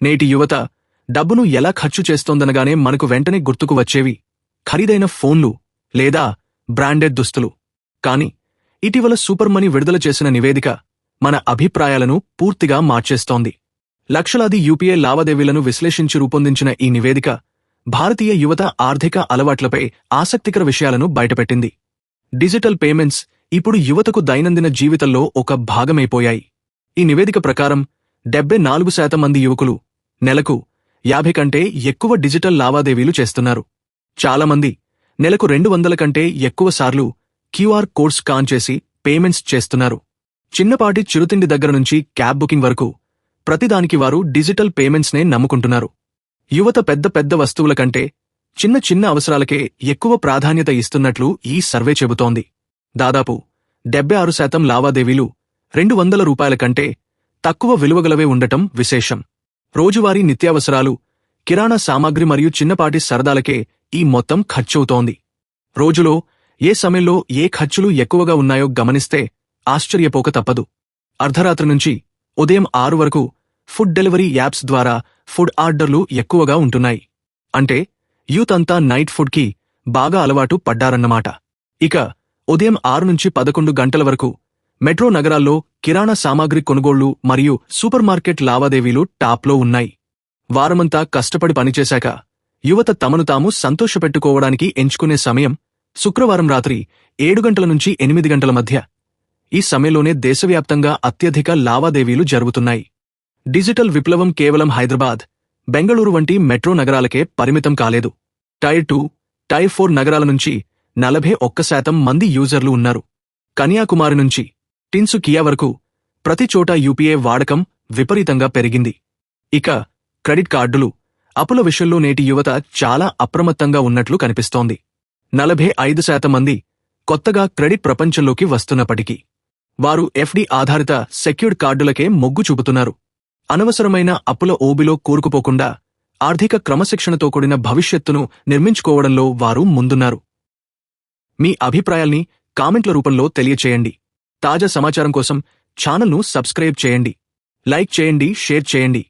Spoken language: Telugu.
నేటి యువత డబ్బును ఎలా ఖర్చు చేస్తోందనగానే మనకు వెంటనే గుర్తుకు వచ్చేవి ఖరీదైన ఫోన్లు లేదా బ్రాండెడ్ దుస్తులు. కాని ఇటీవల సూపర్ మనీ విడుదల చేసిన నివేదిక మన అభిప్రాయాలను పూర్తిగా మార్చేస్తోంది. లక్షలాది యూపీఐ లావాదేవీలను విశ్లేషించి రూపొందించిన ఈ నివేదిక భారతీయ యువత ఆర్థిక అలవాట్లపై ఆసక్తికర విషయాలను బయటపెట్టింది. డిజిటల్ పేమెంట్స్ ఇప్పుడు యువతకు దైనందిన జీవితంలో ఒక భాగమైపోయాయి. ఈ నివేదిక ప్రకారం 74% మంది యువకులు నెలకు 50 కంటే ఎక్కువ డిజిటల్ లావాదేవీలు చేస్తున్నారు. చాలామంది నెలకు 200 కంటే ఎక్కువ సార్లు క్యూఆర్ కోడ్ స్కాన్ చేసి పేమెంట్స్ చేస్తున్నారు. చిన్నపాటి చిరుతిండి దగ్గర నుంచి క్యాబ్ బుకింగ్ వరకు ప్రతిదానికి వారు డిజిటల్ పేమెంట్స్నే నమ్ముకుంటున్నారు. యువత పెద్ద పెద్ద వస్తువుల కంటే చిన్న చిన్న అవసరాలకే ఎక్కువ ప్రాధాన్యత ఇస్తున్నట్లు ఈ సర్వే చెబుతోంది. దాదాపు 76% లావాదేవీలు ₹200 కంటే తక్కువ విలువగలవే ఉండటం విశేషం. రోజువారీ నిత్యావసరాలు, కిరాణా సామాగ్రి మరియు చిన్నపాటి సరదాలకే ఈ మొత్తం ఖర్చవుతోంది. రోజులో ఏ సమయంలో ఏ ఖర్చులు ఎక్కువగా ఉన్నాయో గమనిస్తే ఆశ్చర్యపోక తప్పదు. అర్ధరాత్రి నుంచి ఉదయం 6 వరకు ఫుడ్ డెలివరీ యాప్స్ ద్వారా ఫుడ్ ఆర్డర్లు ఎక్కువగా ఉంటున్నాయి. అంటే యూత్ అంతా నైట్ ఫుడ్కి బాగా అలవాటు పడ్డారన్నమాట. ఇక ఉదయం 6 నుంచి 11 గంటల వరకు మెట్రో నగరాల్లో కిరాణా సామాగ్రి కొనుగోళ్లు మరియు సూపర్ మార్కెట్ లావాదేవీలు టాప్లో ఉన్నాయి. వారమంతా కష్టపడి పనిచేశాక యువత తమను తాము సంతోషపెట్టుకోవడానికి ఎంచుకునే సమయం శుక్రవారం రాత్రి 7 గంటల నుంచి 8 గంటల మధ్య. ఈ సమయంలోనే దేశవ్యాప్తంగా అత్యధిక లావాదేవీలు జరుగుతున్నాయి. డిజిటల్ విప్లవం కేవలం హైదరాబాద్, బెంగళూరు వంటి మెట్రో నగరాలకే పరిమితం కాలేదు. టైర్ 2, టైర్ 4 నగరాల నుంచి 41% మంది యూజర్లు ఉన్నారు. కన్యాకుమారి నుంచి టిన్సుకియా వరకు ప్రతి చోట యూపీఐ వాడకం విపరీతంగా పెరిగింది. ఇక క్రెడిట్ కార్డులు, అప్పుల విషయంలో నేటి యువత చాలా అప్రమత్తంగా ఉన్నట్లు కనిపిస్తోంది. 45% మంది కొత్తగా క్రెడిట్ ప్రపంచంలోకి వస్తున్నప్పటికీ వారు ఎఫ్డి ఆధారిత సెక్యూర్డ్ కార్డులకే మొగ్గు చూపుతున్నారు. అనవసరమైన అప్పుల ఓబిలో కూరుకుపోకుండా ఆర్థిక క్రమశిక్షణతో కూడిన భవిష్యత్తును నిర్మించుకోవడంలో వారు ముందున్నారు. మీ అభిప్రాయాల్ని కామెంట్ల రూపంలో తెలియచేయండి. తాజా సమాచారం కోసం ఛానల్ను సబ్స్క్రైబ్ చేయండి, లైక్ చేయండి, షేర్ చేయండి.